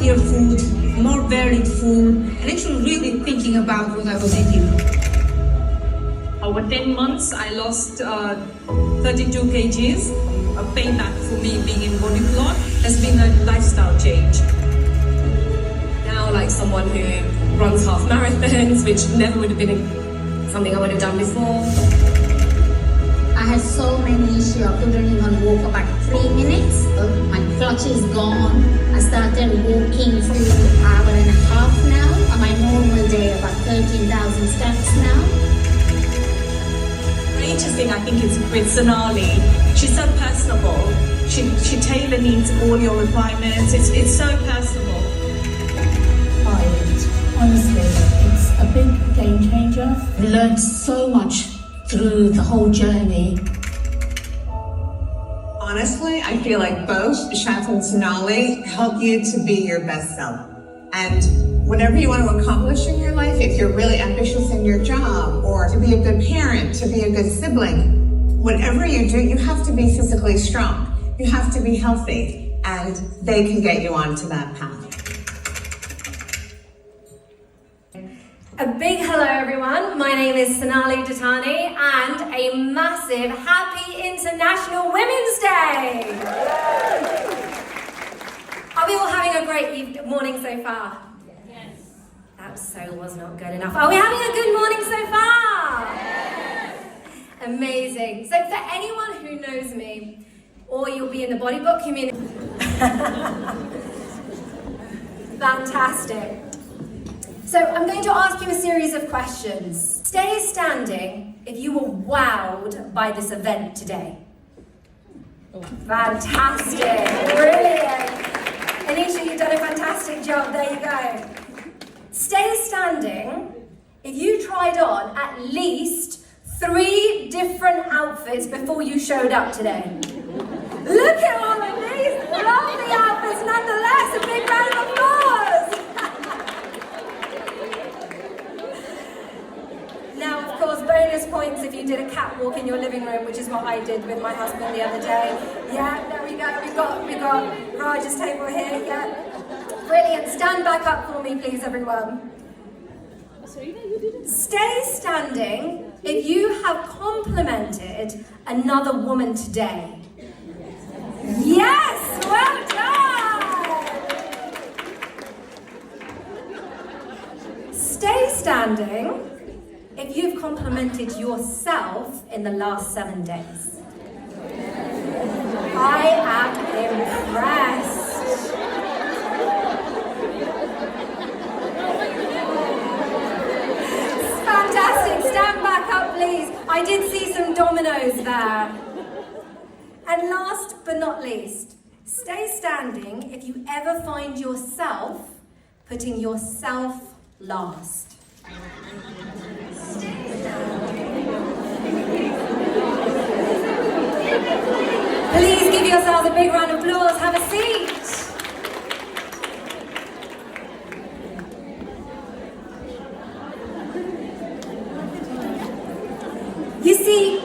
healthier food, more varied food, and actually really thinking about what I was eating. Over 10 months, I lost 32 kgs. A payback for me being in body plot has been a lifestyle change. Now, like someone who runs half marathons, which never would have been something I would have done before. I had so many issues. I couldn't even walk about 3 minutes. My clutch is gone. I started walking for an hour and a half now. On my normal day, about 13,000 steps now. Greatest thing I think is with Sonali, she's so personable. She tailor needs all your requirements. It's so personable. Honestly, it's a big game changer. I learned so much through the whole journey. Honestly, I feel like both Shaf and Sonali help you to be your best self. And whatever you want to accomplish in your life, if you're really ambitious in your job, or to be a good parent, to be a good sibling, whatever you do, you have to be physically strong. You have to be healthy, and they can get you onto that path. A big hello everyone, my name is Sonali Dattani and a massive happy International Women's Day! Are we all having a great morning so far? Yes. That so was not good enough. Are we having a good morning so far? Yes. Amazing. So for anyone who knows me, or you'll be in the bodybook community, fantastic. So I'm going to ask you a series of questions. Stay standing if you were wowed by this event today. Fantastic, brilliant. Anisha, you've done a fantastic job, there you go. Stay standing if you tried on at least 3 different outfits before you showed up today. Look at all of these lovely outfits nonetheless, a big round of applause. Now, of course, bonus points if you did a catwalk in your living room, which is what I did with my husband the other day. Yeah, there we go. We got Raj's table here. Yeah, brilliant. Stand back up for me, please, everyone. Stay standing if you have complimented another woman today. Yes, well done. Stay standing if you've complimented yourself in the last 7 days. I am impressed. Fantastic, stand back up please. I did see some dominoes there. And last but not least, stay standing if you ever find yourself putting yourself last. Please give yourselves a big round of applause. Have a seat. You see,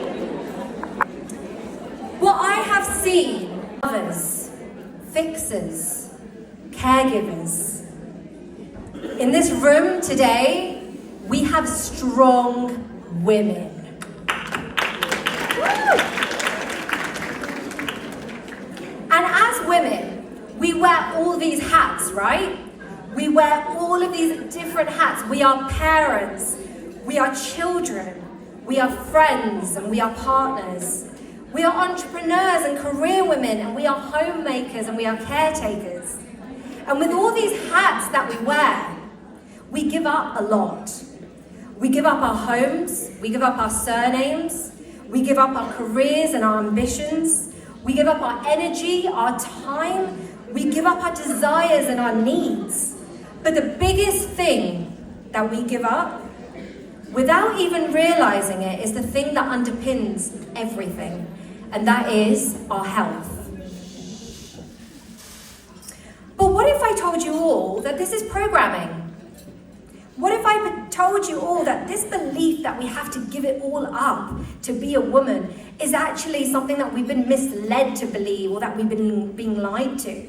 what I have seen, others, fixers, caregivers, in this room today, we have strong women. And as women, we wear all these hats, right? We wear all of these different hats. We are parents, we are children, we are friends, and we are partners. We are entrepreneurs and career women, and we are homemakers, and we are caretakers. And with all these hats that we wear, we give up a lot. We give up our homes, we give up our surnames, we give up our careers and our ambitions, we give up our energy, our time, we give up our desires and our needs. But the biggest thing that we give up, without even realizing it, is the thing that underpins everything, and that is our health. But what if I told you all that this is programming? What if I told you all that this belief that we have to give it all up to be a woman is actually something that we've been misled to believe, or that we've been being lied to?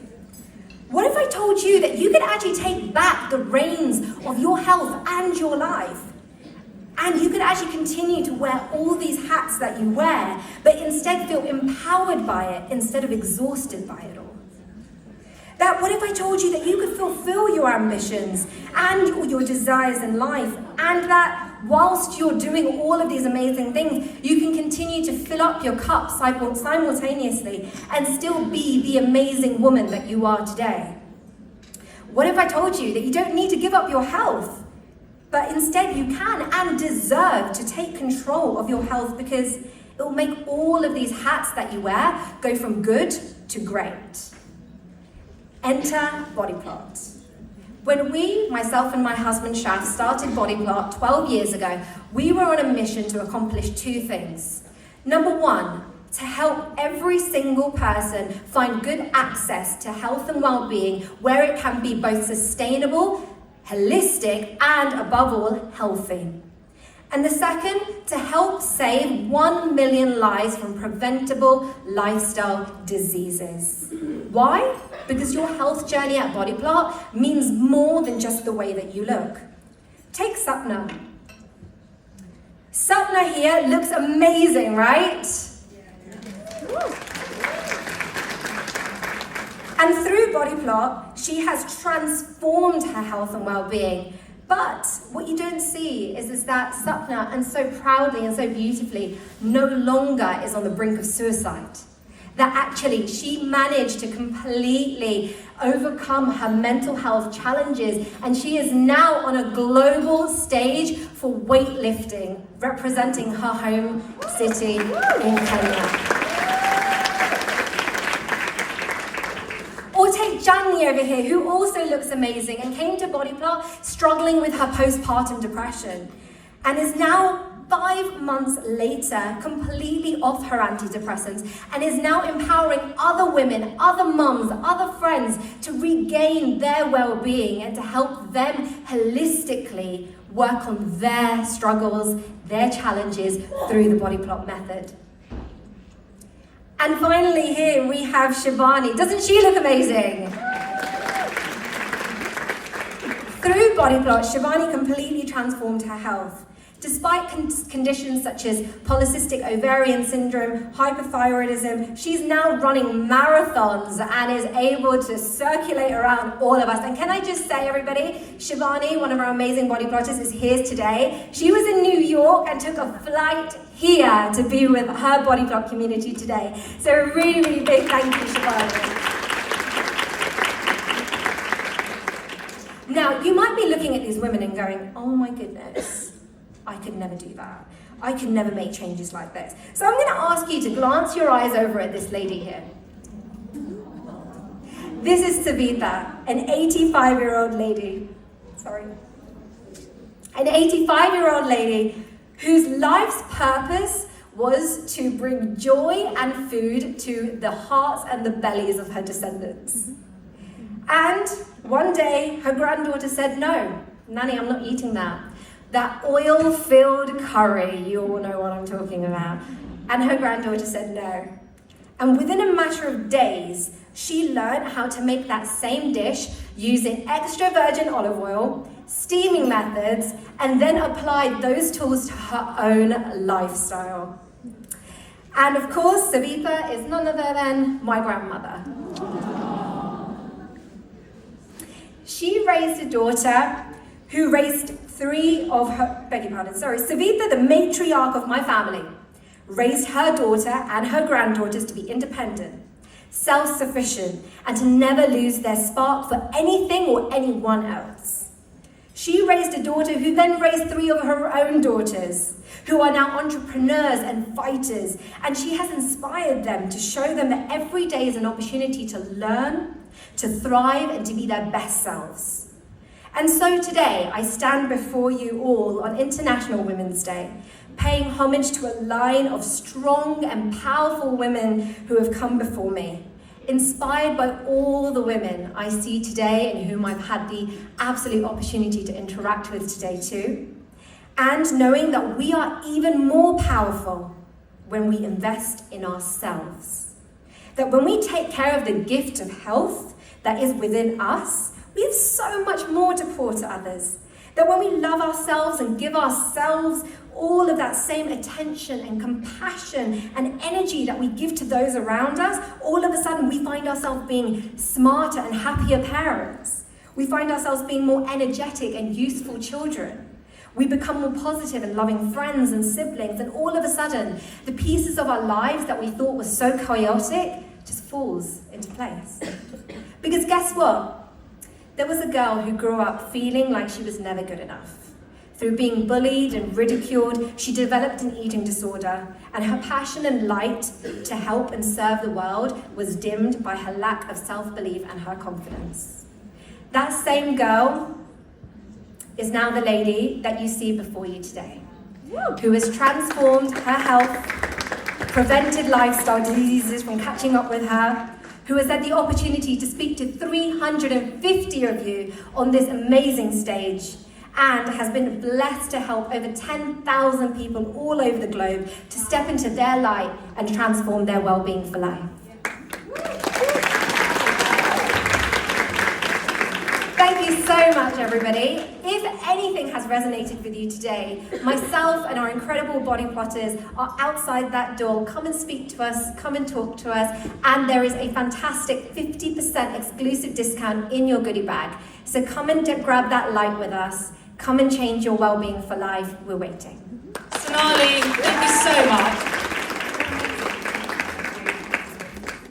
What if I told you that you could actually take back the reins of your health and your life? And you could actually continue to wear all these hats that you wear, but instead feel empowered by it instead of exhausted by it all? That what if I told you that you could fulfill your ambitions and all your desires in life, and that whilst you're doing all of these amazing things, you can continue to fill up your cup simultaneously and still be the amazing woman that you are today? What if I told you that you don't need to give up your health, but instead you can and deserve to take control of your health, because it will make all of these hats that you wear go from good to great? Enter Body Plot. When we, myself and my husband Shaf, started Body Plot 12 years ago, we were on a mission to accomplish two things. Number one, to help every single person find good access to health and well-being where it can be both sustainable, holistic, and above all, healthy. And the second, to help save 1 million lives from preventable lifestyle diseases. Why? Because your health journey at Body Plot means more than just the way that you look. Take Sapna. Sapna here looks amazing, right? And through Body Plot, she has transformed her health and well-being. But what you don't see is that Sapna, and so proudly and so beautifully, no longer is on the brink of suicide. That actually she managed to completely overcome her mental health challenges, and she is now on a global stage for weightlifting, representing her home city in Kenya. Or take Janni over here, who also looks amazing and came to Body Plot struggling with her postpartum depression, and is now 5 months later completely off her antidepressants, and is now empowering other women, other mums, other friends to regain their well-being and to help them holistically work on their struggles, their challenges through the Body Plot method. And finally here we have Shivani. Doesn't she look amazing? Through Body Plot, Shivani completely transformed her health. Despite conditions such as polycystic ovarian syndrome, hypothyroidism, she's now running marathons and is able to circulate around all of us. And can I just say, everybody, Shivani, one of our amazing body plotters, is here today. She was in New York and took a flight here to be with her Body Plot community today. So a really, really big thank you, Shivani. Now, you might be looking at these women and going, oh my goodness, I could never do that. I could never make changes like this. So I'm going to ask you to glance your eyes over at this lady here. This is Savita, an 85-year-old lady. Sorry. An 85-year-old lady whose life's purpose was to bring joy and food to the hearts and the bellies of her descendants. And one day, her granddaughter said, no, Nanny, I'm not eating that. That oil-filled curry, you all know what I'm talking about. And her granddaughter said no. And within a matter of days, she learned how to make that same dish using extra virgin olive oil, steaming methods, and then applied those tools to her own lifestyle. And of course, Savita is none other than my grandmother. She raised a daughter who raised Savita, the matriarch of my family, raised her daughter and her granddaughters to be independent, self-sufficient, and to never lose their spark for anything or anyone else. She raised a daughter who then raised 3 of her own daughters, who are now entrepreneurs and fighters, and she has inspired them to show them that every day is an opportunity to learn, to thrive, and to be their best selves. And so today, I stand before you all on International Women's Day, paying homage to a line of strong and powerful women who have come before me, inspired by all the women I see today and whom I've had the absolute opportunity to interact with today too, and knowing that we are even more powerful when we invest in ourselves. That when we take care of the gift of health, that is within us, we have so much more to pour to others. That when we love ourselves and give ourselves all of that same attention and compassion and energy that we give to those around us, all of a sudden we find ourselves being smarter and happier parents. We find ourselves being more energetic and useful children. We become more positive and loving friends and siblings, and all of a sudden, the pieces of our lives that we thought were so chaotic just falls into place. Because guess what? There was a girl who grew up feeling like she was never good enough. Through being bullied and ridiculed, she developed an eating disorder, and her passion and light to help and serve the world was dimmed by her lack of self-belief and her confidence. That same girl is now the lady that you see before you today, who has transformed her health, prevented lifestyle diseases from catching up with her, who has had the opportunity to speak to 350 of you on this amazing stage, and has been blessed to help over 10,000 people all over the globe to step into their light and transform their well-being for life. Thank you so much, everybody. If anything has resonated with you today, myself and our incredible body plotters are outside that door. Come and speak to us, come and talk to us, and there is a fantastic 50% exclusive discount in your goodie bag. So come and grab that light with us. Come and change your well-being for life. We're waiting. Sonali, thank you so much.